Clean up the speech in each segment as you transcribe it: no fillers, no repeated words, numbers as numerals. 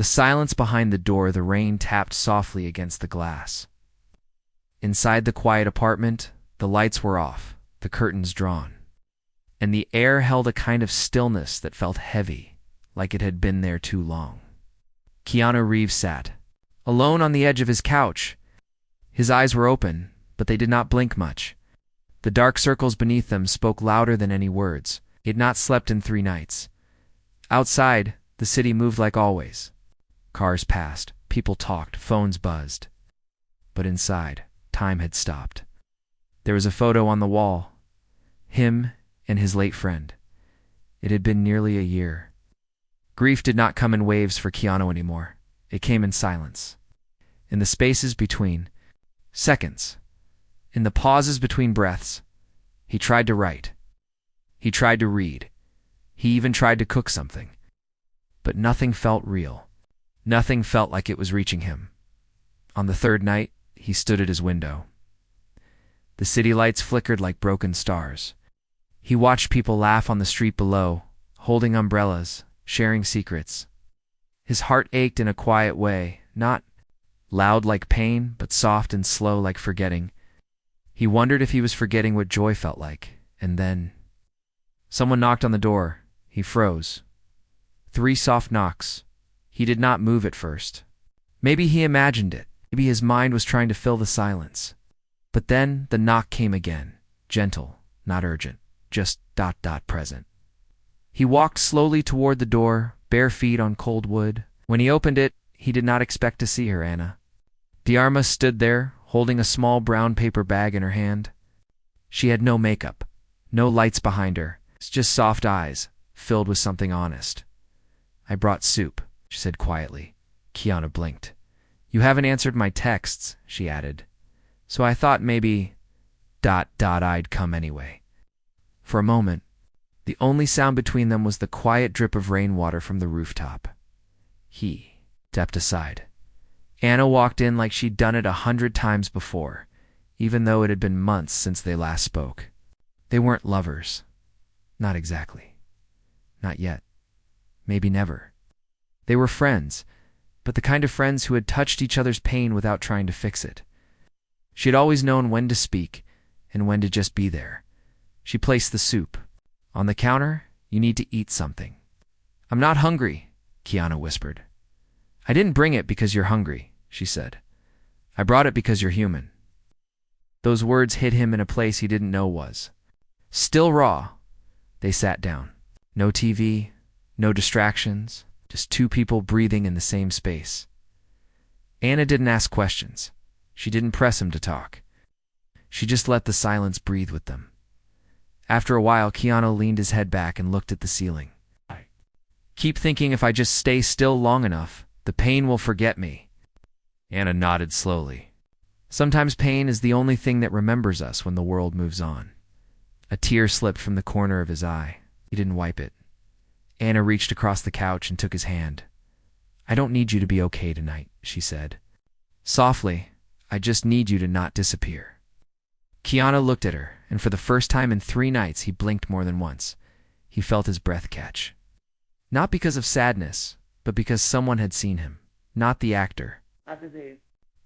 The silence behind the door, the rain tapped softly against the glass. Inside the quiet apartment, the lights were off, the curtains drawn, and the air held a kind of stillness that felt heavy, like it had been there too long. Keanu Reeves sat, alone on the edge of his couch. His eyes were open, but they did not blink much. The dark circles beneath them spoke louder than any words. He had not slept in 3 nights. Outside, the city moved like always. Cars passed, people talked, phones buzzed. But inside, time had stopped. There was a photo on the wall. Him and his late friend. It had been nearly a year. Grief did not come in waves for Keanu anymore. It came in silence. In the spaces between seconds. In the pauses between breaths. He tried to write. He tried to read. He even tried to cook something. But nothing felt real. Nothing felt like it was reaching him. On the 3rd night, he stood at his window. The city lights flickered like broken stars. He watched people laugh on the street below, holding umbrellas, sharing secrets. His heart ached in a quiet way, not loud like pain, but soft and slow like forgetting. He wondered if he was forgetting what joy felt like, and then someone knocked on the door. He froze. 3 soft knocks. He did not move at first. Maybe he imagined it. Maybe his mind was trying to fill the silence. But then the knock came again, gentle, not urgent, just ... present. He walked slowly toward the door, bare feet on cold wood. When he opened it, he did not expect to see her, Anna. The armas stood there, holding a small brown paper bag in her hand. She had no makeup, no lights behind her, just soft eyes, filled with something honest. "I brought soup," she said quietly. Keanu blinked. "You haven't answered my texts," she added. "So I thought maybe ... I'd come anyway." For a moment, the only sound between them was the quiet drip of rainwater from the rooftop. He stepped aside. Anna walked in like she'd done it 100 times before, even though it had been months since they last spoke. They weren't lovers. Not exactly. Not yet. Maybe never. They were friends, but the kind of friends who had touched each other's pain without trying to fix it. She had always known when to speak and when to just be there. She placed the soup. "On the counter, you need to eat something." "I'm not hungry," Keanu whispered. "I didn't bring it because you're hungry," she said. "I brought it because you're human." Those words hit him in a place he didn't know was. Still raw. They sat down. No TV, no distractions, just 2 people breathing in the same space. Anna didn't ask questions. She didn't press him to talk. She just let the silence breathe with them. After a while, Keanu leaned his head back and looked at the ceiling. "I keep thinking if I just stay still long enough, the pain will forget me." Anna nodded slowly. "Sometimes pain is the only thing that remembers us when the world moves on." A tear slipped from the corner of his eye. He didn't wipe it. Anna reached across the couch and took his hand. "I don't need you to be okay tonight," she said. Softly, "I just need you to not disappear." Keanu looked at her, and for the first time in 3 nights he blinked more than once. He felt his breath catch. Not because of sadness, but because someone had seen him. Not the actor.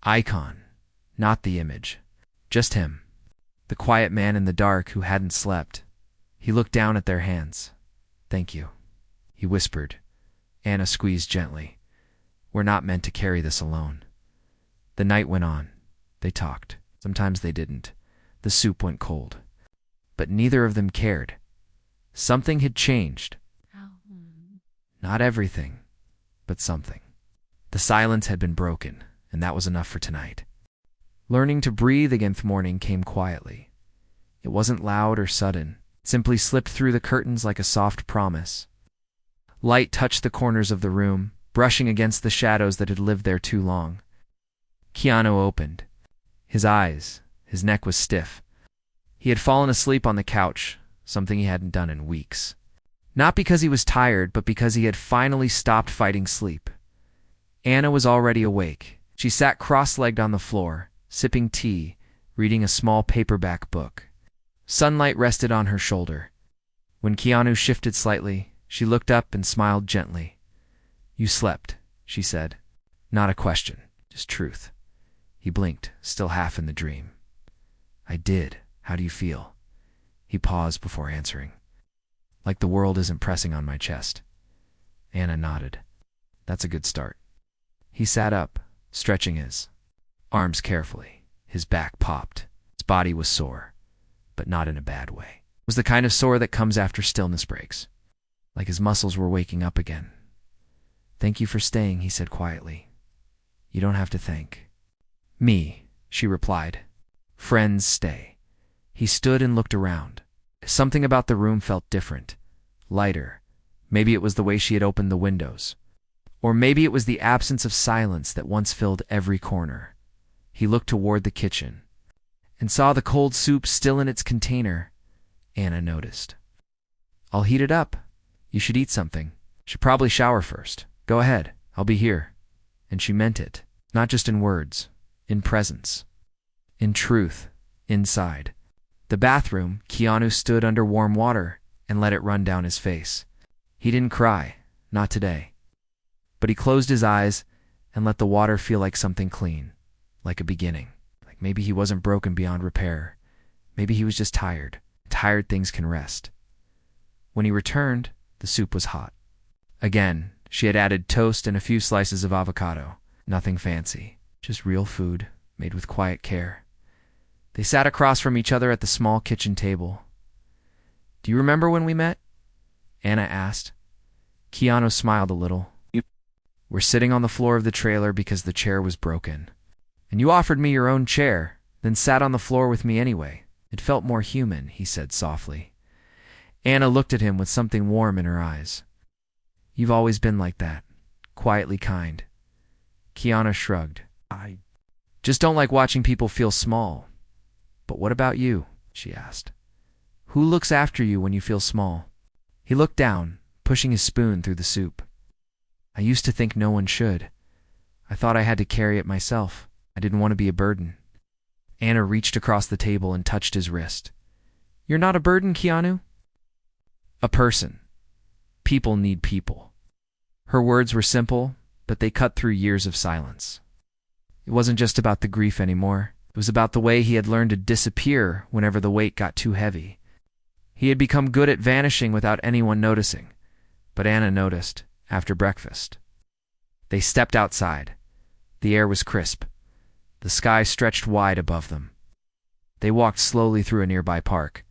Icon. Not the image. Just him. The quiet man in the dark who hadn't slept. He looked down at their hands. "Thank you," he whispered. Anna squeezed gently. "We're not meant to carry this alone." The night went on. They talked. Sometimes they didn't. The soup went cold. But neither of them cared. Something had changed. Not everything, but something. The silence had been broken, and that was enough for tonight. Learning to breathe again morning came quietly. It wasn't loud or sudden. It simply slipped through the curtains like a soft promise. Light touched the corners of the room, brushing against the shadows that had lived there too long. Keanu opened. His neck was stiff. He had fallen asleep on the couch, something he hadn't done in weeks. Not because he was tired, but because he had finally stopped fighting sleep. Anna was already awake. She sat cross-legged on the floor, sipping tea, reading a small paperback book. Sunlight rested on her shoulder. When Keanu shifted slightly, she looked up and smiled gently. "You slept," she said. Not a question, just truth. He blinked, still half in the dream. I did. How do you feel? He paused before answering. Like the world isn't pressing on my chest. Anna nodded. That's a good start. He sat up, stretching his arms carefully. His back popped. His body was sore, but not in a bad way. It was the kind of sore that comes after stillness breaks, like his muscles were waking up again. Thank you for staying, he said quietly. You don't have to thank me, she replied. Friends stay. He stood and looked around. Something about the room felt different, lighter. Maybe it was the way she had opened the windows. Or maybe it was the absence of silence that once filled every corner. He looked toward the kitchen and saw the cold soup still in its container. Anna noticed. I'll heat it up. You should eat something. Should probably shower first. Go ahead. I'll be here. And she meant it, not just in words, in presence. In truth, inside. The bathroom, Keanu stood under warm water and let it run down his face. He didn't cry, not today. But he closed his eyes and let the water feel like something clean, like a beginning. Like maybe he wasn't broken beyond repair. Maybe he was just tired. Tired things can rest. When he returned, the soup was hot. Again, she had added toast and a few slices of avocado. Nothing fancy, just real food, made with quiet care. They sat across from each other at the small kitchen table. Do you remember when we met? Anna asked. Keanu smiled a little. We're sitting on the floor of the trailer because the chair was broken. And you offered me your own chair, then sat on the floor with me anyway. It felt more human, he said softly. Anna looked at him with something warm in her eyes. You've always been like that, quietly kind. Keanu shrugged. I just don't like watching people feel small. But what about you? She asked. Who looks after you when you feel small? He looked down, pushing his spoon through the soup. I used to think no one should. I thought I had to carry it myself. I didn't want to be a burden. Anna reached across the table and touched his wrist. You're not a burden, Keanu? A person. People need people. Her words were simple, but they cut through years of silence. It wasn't just about the grief anymore. It was about the way he had learned to disappear whenever the weight got too heavy. He had become good at vanishing without anyone noticing, but Anna noticed after breakfast. They stepped outside. The air was crisp. The sky stretched wide above them. They walked slowly through a nearby park.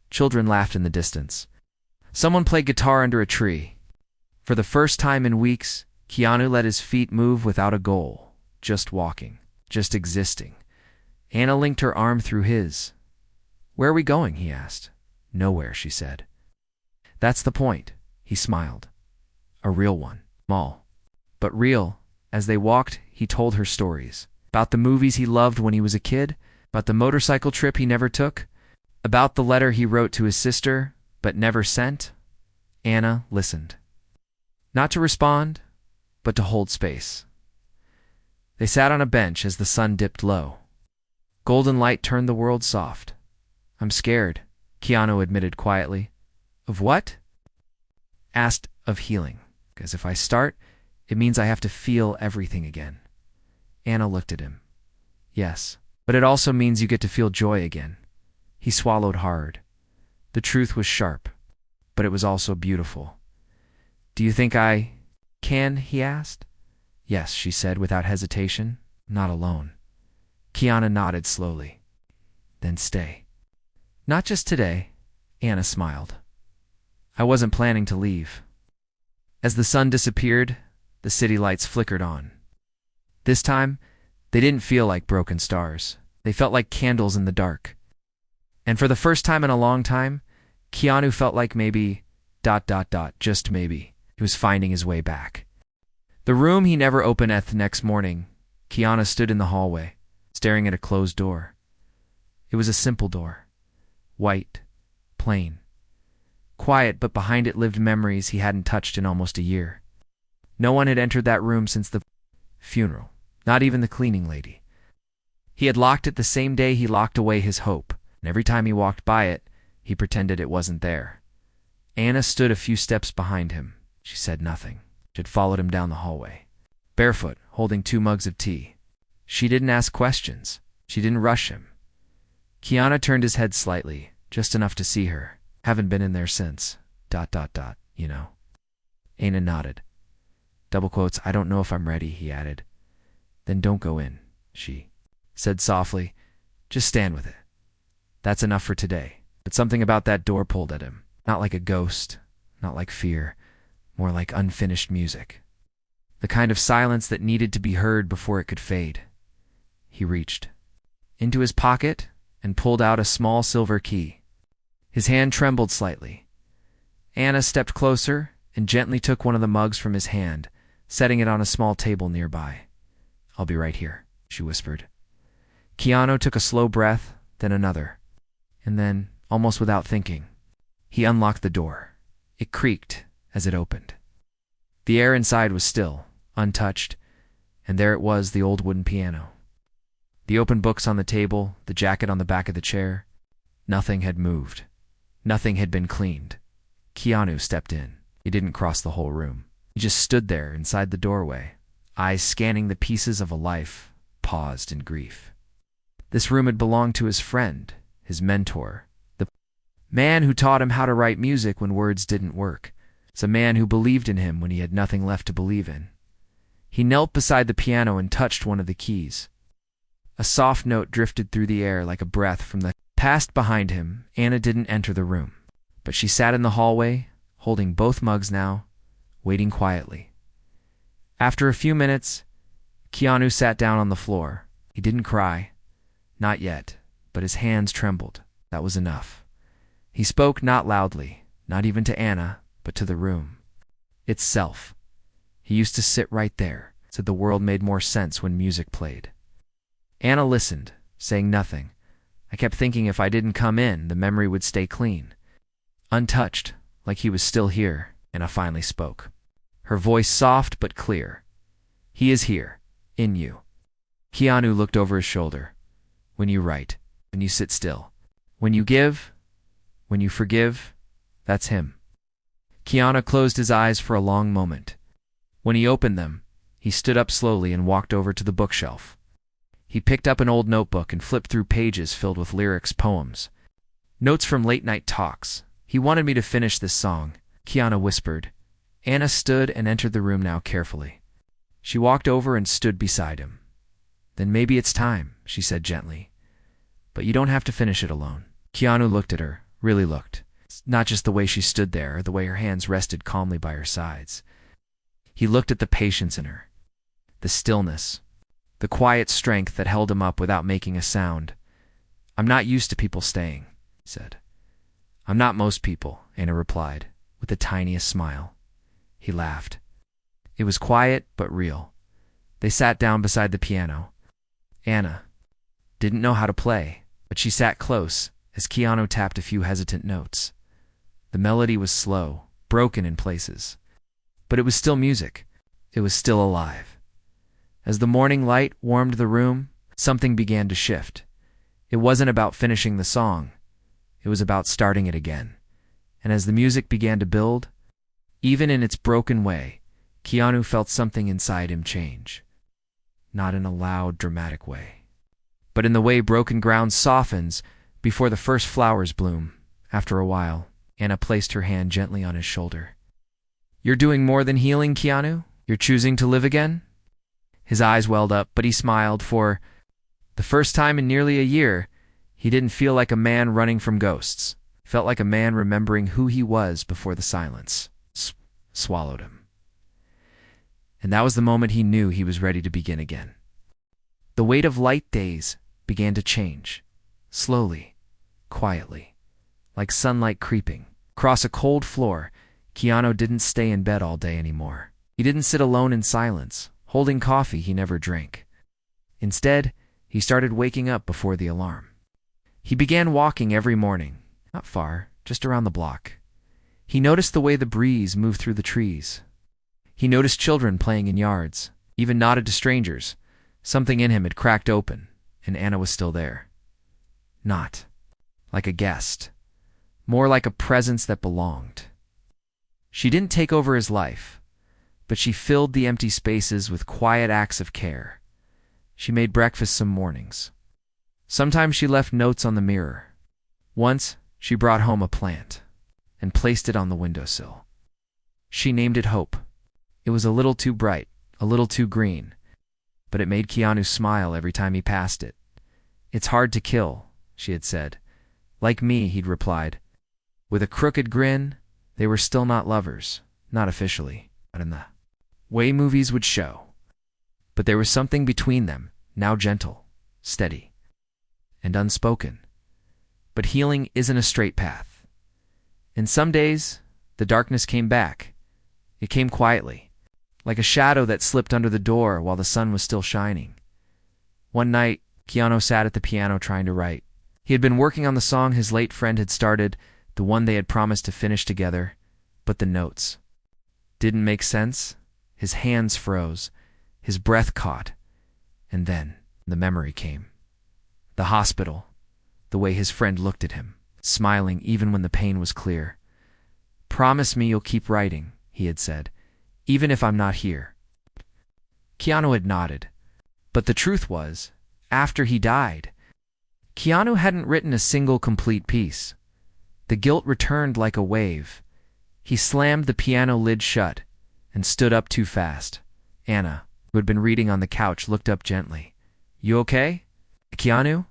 Children laughed in the distance. Someone played guitar under a tree. For the first time in weeks, Keanu let his feet move without a goal, just walking, just existing. Anna linked her arm through his. Where are we going? He asked. Nowhere, she said. That's the point, he smiled. A real one. Small, but real. As they walked, he told her stories. About the movies he loved when he was a kid, about the motorcycle trip he never took, about the letter he wrote to his sister, but never sent. Anna listened. Not to respond, but to hold space. They sat on a bench as the sun dipped low. Golden light turned the world soft. I'm scared, Keanu admitted quietly. Of what? Asked of healing. Because if I start, it means I have to feel everything again. Anna looked at him. Yes, but it also means you get to feel joy again. He swallowed hard. The truth was sharp, but it was also beautiful. Do you think I can? He asked. Yes, she said without hesitation. Not alone. Keanu nodded slowly. Then stay. Not just today, Anna smiled. I wasn't planning to leave. As the sun disappeared, the city lights flickered on. This time, they didn't feel like broken stars. They felt like candles in the dark. And for the first time in a long time, Keanu felt like maybe, just maybe, he was finding his way back. The room he never opened the next morning, Keanu stood in the hallway, staring at a closed door. It was a simple door. White, plain. Quiet, but behind it lived memories he hadn't touched in almost a year. No one had entered that room since the funeral, not even the cleaning lady. He had locked it the same day he locked away his hope, and every time he walked by it, he pretended it wasn't there. Anna stood a few steps behind him. She said nothing. She had followed him down the hallway. barefoot, holding 2 mugs of tea. She didn't ask questions. She didn't rush him. Keanu turned his head slightly, just enough to see her. Haven't been in there since. ... you know. Anna nodded. Double quotes, I don't know if I'm ready, he added. Then don't go in, she said softly. Just stand with it. That's enough for today. But something about that door pulled at him. Not like a ghost, not like fear, more like unfinished music. The kind of silence that needed to be heard before it could fade. He reached into his pocket and pulled out a small silver key. His hand trembled slightly. Anna stepped closer and gently took one of the mugs from his hand, setting it on a small table nearby. I'll be right here, she whispered. Keanu took a slow breath, then another. And then, almost without thinking, he unlocked the door. It creaked as it opened. The air inside was still, untouched, and there it was, the old wooden piano. The open books on the table, the jacket on the back of the chair. Nothing had moved. Nothing had been cleaned. Keanu stepped in. He didn't cross the whole room. He just stood there inside the doorway, eyes scanning the pieces of a life, paused in grief. This room had belonged to his friend, his mentor, the man who taught him how to write music when words didn't work. It's a man who believed in him when he had nothing left to believe in. He knelt beside the piano and touched one of the keys. A soft note drifted through the air like a breath from the past behind him. Anna didn't enter the room, but she sat in the hallway, holding both mugs now, waiting quietly. After a few minutes, Keanu sat down on the floor. He didn't cry. Not yet, but his hands trembled. That was enough. He spoke not loudly, not even to Anna, but to the room itself. He used to sit right there, said the world made more sense when music played. Anna listened, saying nothing. I kept thinking if I didn't come in, the memory would stay clean, untouched, like he was still here. Anna finally spoke. Her voice soft but clear. He is here, in you. Keanu looked over his shoulder. When you write, when you sit still, when you give, when you forgive, that's him. Keanu closed his eyes for a long moment. When he opened them, he stood up slowly and walked over to the bookshelf. He picked up an old notebook and flipped through pages filled with lyrics, poems, notes from late-night talks. He wanted me to finish this song, Keanu whispered. Anna stood and entered the room now carefully. She walked over and stood beside him. Then maybe it's time, she said gently. But you don't have to finish it alone. Keanu looked at her, really looked. Not just the way she stood there, or the way her hands rested calmly by her sides. He looked at the patience in her, the stillness, the quiet strength that held him up without making a sound. I'm not used to people staying, he said. I'm not most people, Anna replied, with the tiniest smile. He laughed. It was quiet but real. They sat down beside the piano. Anna didn't know how to play, but she sat close as Keanu tapped a few hesitant notes. The melody was slow, broken in places, but it was still music. It was still alive. As the morning light warmed the room, something began to shift. It wasn't about finishing the song. It was about starting it again. And as the music began to build, even in its broken way, Keanu felt something inside him change. Not in a loud, dramatic way, but in the way broken ground softens before the first flowers bloom. After a while, Anna placed her hand gently on his shoulder. You're doing more than healing, Keanu? You're choosing to live again? His eyes welled up, but he smiled. For the first time in nearly a year, he didn't feel like a man running from ghosts. He felt like a man remembering who he was before the silence swallowed him. And that was the moment he knew he was ready to begin again. The weight of light days began to change, slowly, quietly, like sunlight creeping across a cold floor. Keanu didn't stay in bed all day anymore. He didn't sit alone in silence, holding coffee he never drank. Instead, he started waking up before the alarm. He began walking every morning, not far, just around the block. He noticed the way the breeze moved through the trees. He noticed children playing in yards, even nodded to strangers. Something in him had cracked open, and Anna was still there. Not like a guest, more like a presence that belonged. She didn't take over his life, but she filled the empty spaces with quiet acts of care. She made breakfast some mornings. Sometimes she left notes on the mirror. Once, she brought home a plant and placed it on the windowsill. She named it Hope. It was a little too bright, a little too green, but it made Keanu smile every time he passed it. "It's hard to kill," she had said. "Like me," he'd replied. With a crooked grin, they were still not lovers, not officially, but in the way movies would show. But there was something between them, now gentle, steady, and unspoken. But healing isn't a straight path. And some days, the darkness came back. It came quietly, like a shadow that slipped under the door while the sun was still shining. One night, Keanu sat at the piano trying to write. He had been working on the song his late friend had started, the one they had promised to finish together, but the notes didn't make sense. His hands froze, his breath caught, and then the memory came. The hospital, the way his friend looked at him, smiling even when the pain was clear. "Promise me you'll keep writing," he had said, "even if I'm not here." Keanu had nodded. But the truth was, after he died, Keanu hadn't written a single complete piece. The guilt returned like a wave. He slammed the piano lid shut and stood up too fast. Anna, who had been reading on the couch, looked up gently. "You okay?" Keanu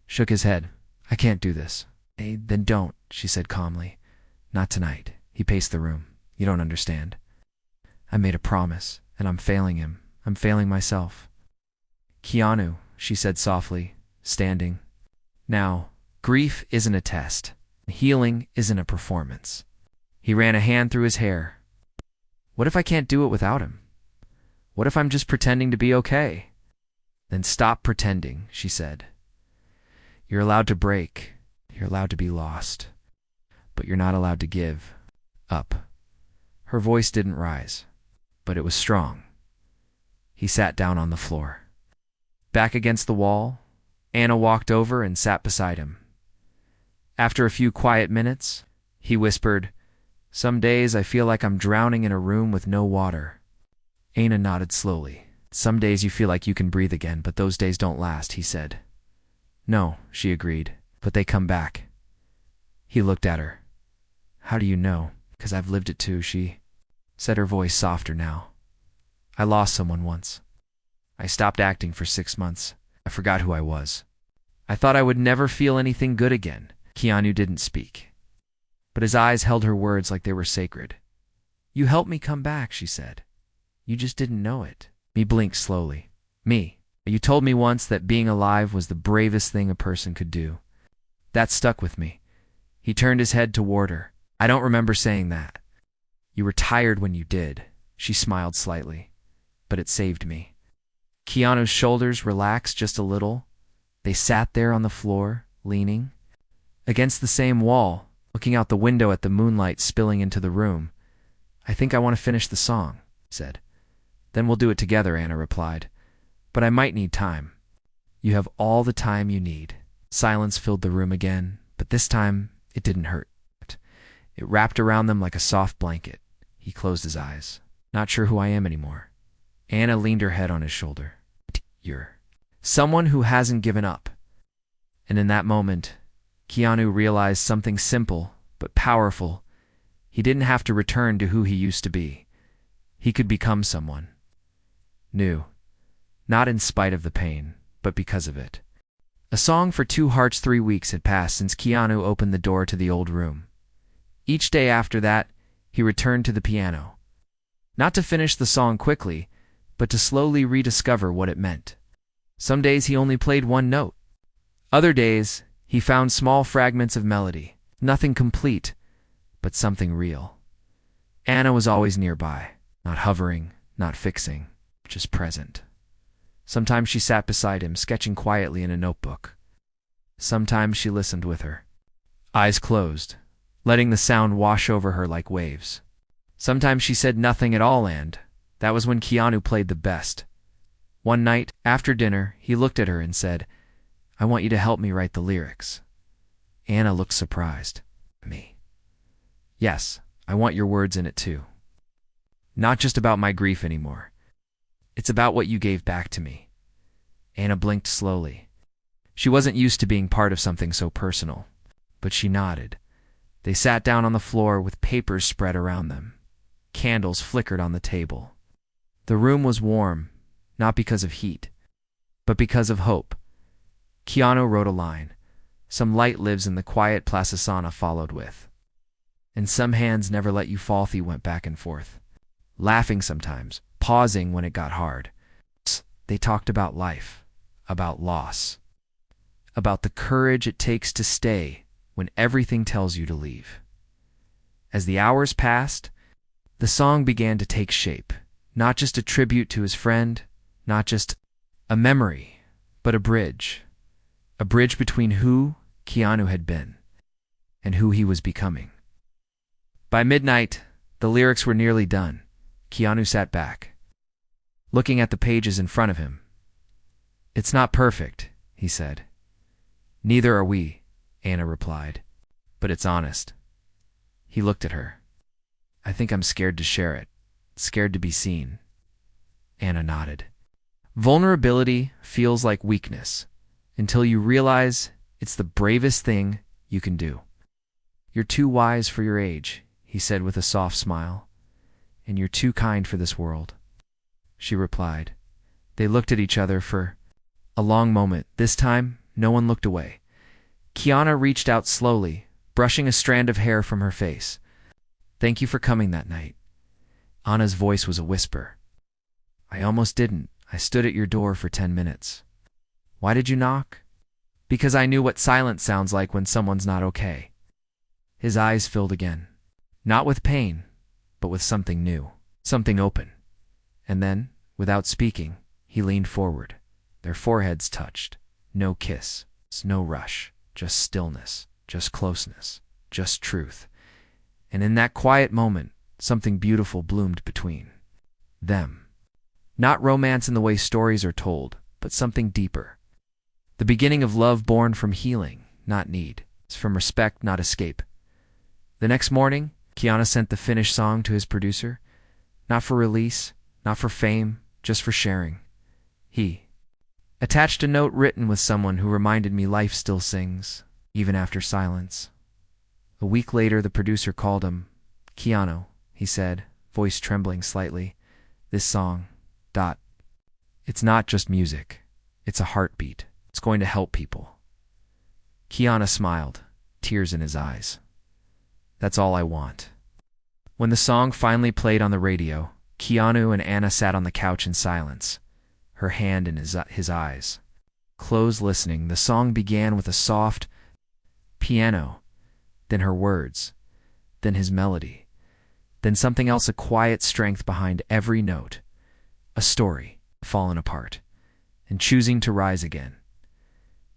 shook his head. "I can't do this." "Hey, then don't," she said calmly. "Not tonight." He paced the room. "You don't understand. I made a promise, and I'm failing him. I'm failing myself." "Keanu," she said softly, standing. "Now, grief isn't a test. Healing isn't a performance." He ran a hand through his hair. "What if I can't do it without him? What if I'm just pretending to be okay?" "Then stop pretending," she said. "You're allowed to break. You're allowed to be lost. But you're not allowed to give up." Her voice didn't rise, but it was strong. He sat down on the floor. Back against the wall, Anna walked over and sat beside him. After a few quiet minutes, he whispered, "Some days I feel like I'm drowning in a room with no water." Anna nodded slowly. "Some days you feel like you can breathe again, but those days don't last," he said. "No," she agreed, "but they come back." He looked at her. "How do you know?" "'Cause I've lived it too," she said, her voice softer now. "I lost someone once. I stopped acting for 6 months. I forgot who I was. I thought I would never feel anything good again." Keanu didn't speak, but his eyes held her words like they were sacred. "You helped me come back," she said. "You just didn't know it." He blinked slowly. "Me. You told me once that being alive was the bravest thing a person could do. That stuck with me." He turned his head toward her. "I don't remember saying that." "You were tired when you did." She smiled slightly. "But it saved me." Keanu's shoulders relaxed just a little. They sat there on the floor, leaning against the same wall, looking out the window at the moonlight spilling into the room. "I think I want to finish the song," he said. "Then we'll do it together," Anna replied. "But I might need time." "You have all the time you need." Silence filled the room again, but this time it didn't hurt. It wrapped around them like a soft blanket. He closed his eyes. "Not sure who I am anymore." Anna leaned her head on his shoulder. "You're someone who hasn't given up." And in that moment, Keanu realized something simple but powerful. He didn't have to return to who he used to be. He could become someone new, not in spite of the pain, but because of it. A song for two hearts. 3 weeks had passed since Keanu opened the door to the old room. Each day after that, he returned to the piano. Not to finish the song quickly, but to slowly rediscover what it meant. Some days he only played one note. Other days, he found small fragments of melody, nothing complete, but something real. Anna was always nearby, not hovering, not fixing, just present. Sometimes she sat beside him, sketching quietly in a notebook. Sometimes she listened with her, eyes closed, letting the sound wash over her like waves. Sometimes she said nothing at all, and that was when Keanu played the best. One night, after dinner, he looked at her and said, "I want you to help me write the lyrics." Anna looked surprised. "Me?" "Yes, I want your words in it too." Not just about my grief anymore. It's about what you gave back to me. Anna blinked slowly. She wasn't used to being part of something so personal, but she nodded. They sat down on the floor with papers spread around them. Candles flickered on the table. The room was warm, not because of heat, but because of hope. Keanu wrote a line. Some light lives in the quiet Plasasana followed with. And some hands never let you fall. He went back and forth, laughing sometimes, pausing when it got hard. They talked about life, about loss, about the courage it takes to stay when everything tells you to leave. As the hours passed, the song began to take shape, not just a tribute to his friend, not just a memory, but a bridge between who Keanu had been and who he was becoming. By midnight, the lyrics were nearly done. Keanu sat back, looking at the pages in front of him. "It's not perfect," he said. "Neither are we," Anna replied. "But it's honest." He looked at her. "I think I'm scared to share it, scared to be seen." Anna nodded. Vulnerability feels like weakness until you realize it's the bravest thing you can do. "You're too wise for your age," he said with a soft smile. "And you're too kind for this world," she replied. They looked at each other for a long moment. This time, no one looked away. Keanu reached out slowly, brushing a strand of hair from her face. "Thank you for coming that night." Anna's voice was a whisper. "I almost didn't. I stood at your door for 10 minutes. "Why did you knock?" "Because I knew what silence sounds like when someone's not okay." His eyes filled again. Not with pain, but with something new, something open. And then, without speaking, he leaned forward. Their foreheads touched. No kiss, no rush, just stillness, just closeness, just truth. And in that quiet moment, something beautiful bloomed between them. Not romance in the way stories are told, but something deeper. The beginning of love born from healing, not need. It's from respect, not escape. The next morning, Keanu sent the finished song to his producer. Not for release, not for fame, just for sharing. He attached a note written with someone who reminded me life still sings, even after silence. A week later, the producer called him. "Keanu," he said, voice trembling slightly. "This song, it's not just music. It's a heartbeat. It's going to help people." Keanu smiled, tears in his eyes. "That's all I want." When the song finally played on the radio, Keanu and Anna sat on the couch in silence, her hand in his eyes. Closed, listening, the song began with a soft piano, then her words, then his melody, then something else, a quiet strength behind every note. A story, fallen apart, and choosing to rise again.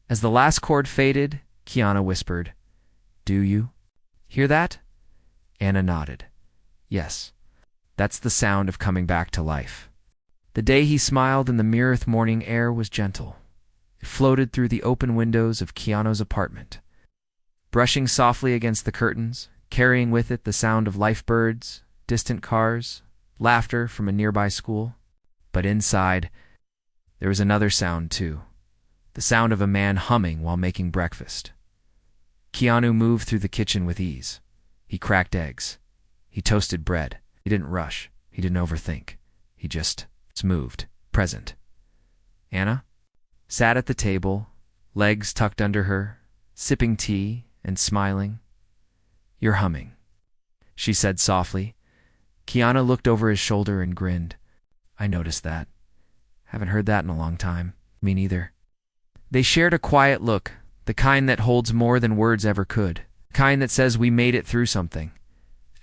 As the last chord faded, Keanu whispered, "Do you hear that?" Anna nodded. "Yes, that's the sound of coming back to life." The day he smiled in the mirror, morning air was gentle. It floated through the open windows of Keanu's apartment, brushing softly against the curtains, carrying with it the sound of life birds, distant cars, laughter from a nearby school. But inside, there was another sound too, the sound of a man humming while making breakfast. Keanu moved through the kitchen with ease. He cracked eggs. He toasted bread. He didn't rush. He didn't overthink. He just moved, present. Anna sat at the table, legs tucked under her, sipping tea and smiling. "You're humming," she said softly. Keanu looked over his shoulder and grinned. "I noticed that. Haven't heard that in a long time." "Me neither." They shared a quiet look, the kind that holds more than words ever could, the kind that says we made it through something.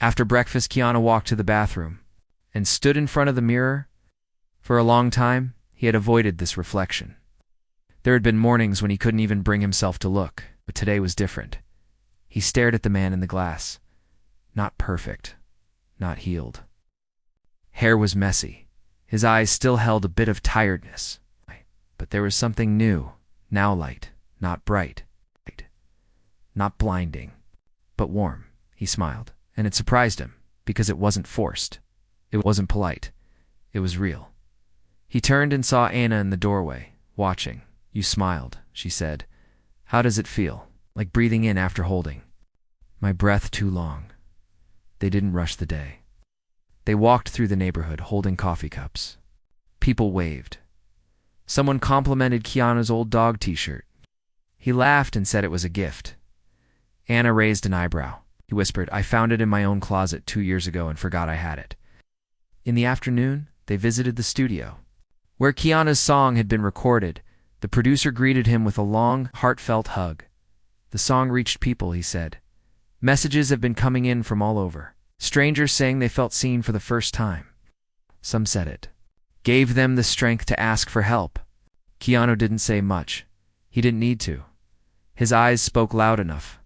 After breakfast, Keanu walked to the bathroom and stood in front of the mirror. For a long time, he had avoided this reflection. There had been mornings when he couldn't even bring himself to look, but today was different. He stared at the man in the glass. Not perfect, not healed. Hair was messy. His eyes still held a bit of tiredness. But there was something new, now light, not bright, not blinding, but warm. He smiled, and it surprised him, because it wasn't forced. It wasn't polite. It was real. He turned and saw Anna in the doorway, watching. "You smiled," she said. "How does it feel?" "Like breathing in after holding. My breath too long." They didn't rush the day. They walked through the neighborhood, holding coffee cups. People waved. Someone complimented Keanu's old dog t-shirt. He laughed and said it was a gift. Anna raised an eyebrow. He whispered, "I found it in my own closet 2 years ago and forgot I had it." In the afternoon, they visited the studio. Where Keanu's song had been recorded, the producer greeted him with a long, heartfelt hug. "The song reached people," he said. "Messages have been coming in from all over. Strangers saying they felt seen for the first time. Some said it gave them the strength to ask for help." Keanu didn't say much. He didn't need to. His eyes spoke loud enough.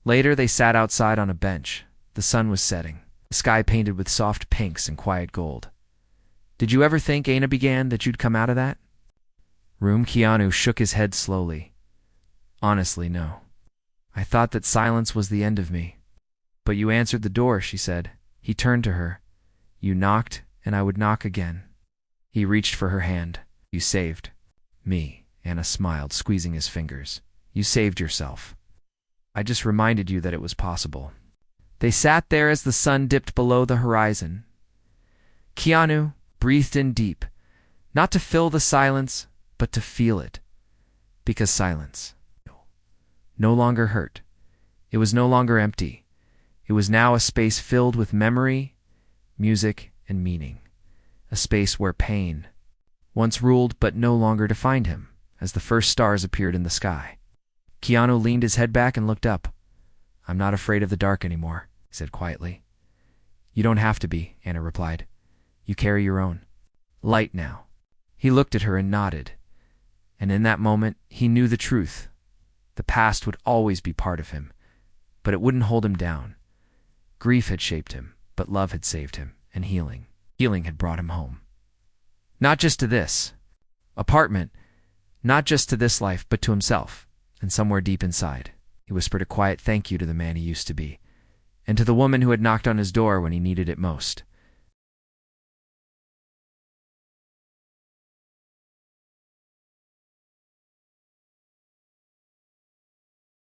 Later, they sat outside on a bench. The sun was setting, the sky painted with soft pinks and quiet gold. "Did you ever think," Anna began, "that you'd come out of that room?" Keanu shook his head slowly. "Honestly, no. I thought that silence was the end of me." "But you answered the door," she said. He turned to her. "You knocked, and I would knock again." He reached for her hand. "You saved me," Anna smiled, squeezing his fingers. "You saved yourself. I just reminded you that it was possible." They sat there as the sun dipped below the horizon. Keanu breathed in deep, not to fill the silence, but to feel it. Because silence no longer hurt. It was no longer empty. It was now a space filled with memory, music, and meaning. A space where pain once ruled but no longer defined him, as the first stars appeared in the sky. Keanu leaned his head back and looked up. "I'm not afraid of the dark anymore," he said quietly. "You don't have to be," Anna replied. "You carry your own light now." He looked at her and nodded. And in that moment, he knew the truth. The past would always be part of him, but it wouldn't hold him down. Grief had shaped him, but love had saved him, and healing had brought him home. Not just to this apartment, not just to this life, but to himself. And somewhere deep inside, he whispered a quiet thank you to the man he used to be, and to the woman who had knocked on his door when he needed it most.